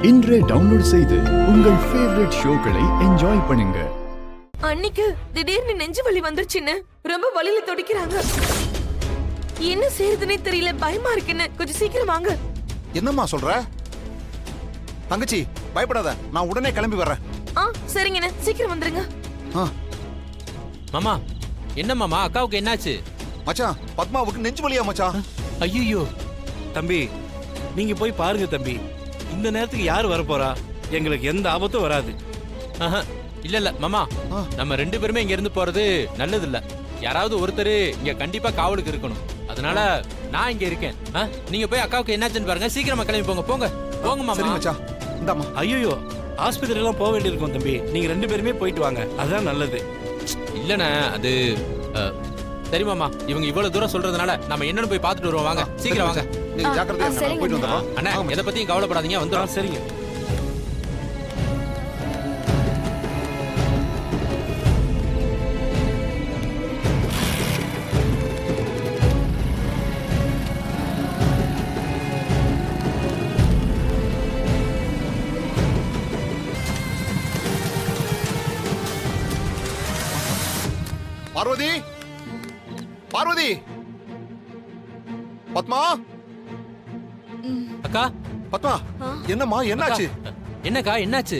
இன்றே டவுன்லோட் செய்து உங்கள் ஃபேவரட் ஷோக்களை என்ஜாய் பண்ணுங்க. அன்னைக்கு திடீர்னு நெஞ்சு வலி வந்துருச்சுன்னு ரொம்ப வலியில துடிக்கிறாங்க. என்ன செய்யறதுன்னே தெரியல, பயமா இருக்குன்னு. கொஞ்சம் சீக்கிரம் வாங்க. என்னம்மா சொல்ற? தங்கச்சி பயப்படாத, நான் உடனே கிளம்பி வர்றேன். சரிங்கண்ணே, சீக்கிரம் வந்துருங்க. மாமா, என்ன மாமா, அக்காவுக்கு என்னாச்சு? மச்சான், பத்மாவுக்கு நெஞ்சு வலியா மச்சான். ஐயோ தம்பி, நீங்க போய் பாருங்க தம்பி. இந்த நேரத்துக்கு யார் வரப்போறா? எங்களுக்கு எந்த ஆபத்தும் வராது. இல்ல இல்ல மாமா, நம்ம ரெண்டு பேருமே இங்க இருந்து போறது நல்லது இல்ல. யாராவது ஒருத்தர் இங்க கண்டிப்பா காவலுக்கு இருக்கணும். அதனால நான் இங்க இருக்கேன். நீங்க போய் அக்காவுக்கு என்னாச்சுன்னு பாருங்க. சீக்கிரமா கிளம்பி போங்க. போங்க போங்க மாமா. சரி மச்சான், இந்தாம்மா. ஐயோ, ஆஸ்பத்திரி எல்லாம் போக வேண்டியிருக்கும் தம்பி. நீங்க ரெண்டு பேருமே போயிட்டு வாங்க, அதான் நல்லது. இல்லண்ணே, அது சரி மாமா, இவங்க இவ்வளவு தூரம் சொல்றதுனால நம்ம என்னன்னு போய் பார்த்துட்டு வருவோம். வாங்க, சீக்கிரம் வாங்க. நீங்க ஜாக்கிரதையா இருங்க, நான் போயிட்டு வந்துடுறோம். அண்ணா, எதை பத்தியும் கவலைப்படாதீங்க, வந்துடும். சரிங்க. பார்வதி, பார்வதி, பத்மா, அக்கா, பத்மா, என்னம்மா என்னாச்சு? என்னக்கா என்னாச்சு?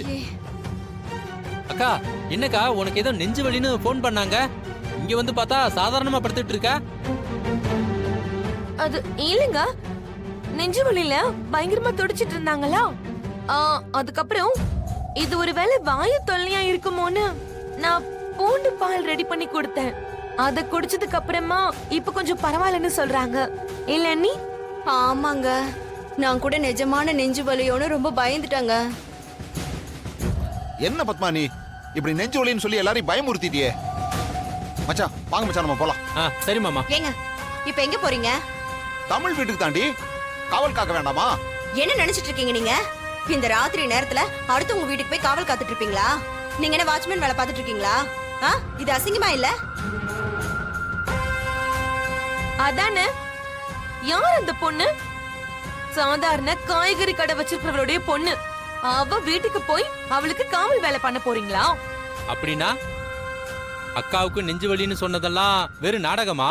அக்கா, என்னக்கா உனக்கு ஏதோ நெஞ்சு வலின்னு போன் பண்ணாங்க. இங்க வந்து பார்த்தா சாதாரணமா படுத்துட்டு இருக்க. அது இல்லங்க, நெஞ்சு வலியில பயங்கரமா துடிச்சிட்டு இருந்தாங்களா. அதுக்கப்புறம் இது ஒருவேளை வாயு தொல்லையா இருக்குமோன்னு நான் பூண்டு பால் ரெடி பண்ணி கொடுத்தேன். அத குடிச்சதுக்கு அப்புறமா இப்ப கொஞ்சம் பரவாயில்லன்னு சொல்றாங்க. இல்ல நீ? ஆமாங்க, நான் கூட நிஜமான நெஞ்சு வலியோன்னு ரொம்ப பயந்துட்டாங்க. என்ன பத்மா, நீ இப்படி நெஞ்சு வலின்னு சொல்லி எல்லாரையும் பயமுறுத்திட்டியே. மச்சான் வாங்க மச்சான், நம்ம போலாம். சரி மாமா. ஏங்க, இப்ப எங்க போறீங்க? தமிழ் வீட்டுக்கு தாண்டி. காவல் காக்க வேண்டாமா? என்ன நினைச்சிட்டு இருக்கீங்க நீங்க? இந்த ராத்திரி நேரத்துல அடுத்தவங்க வீட்டுக்கு போய் காவல் காத்துட்டு இருப்பீங்களா? நீங்க என்ன வாட்ச்மேன் வேலை பார்த்துட்டு இருக்கீங்களா? இது அசிங்கமா இல்ல? அதானே. யார் அந்த பொண்ணு? சாதாரண காய்கறி கடை வச்சிருக்கிறவருடைய பொண்ணு. அவ வீட்டுக்கு போய் அவளுக்கு காவல் வேலை பண்ண போறீங்களா? அப்படின்னா அக்காவுக்கு நெஞ்சு வலின்னு சொன்னதெல்லாம் வெறும் நாடகமா?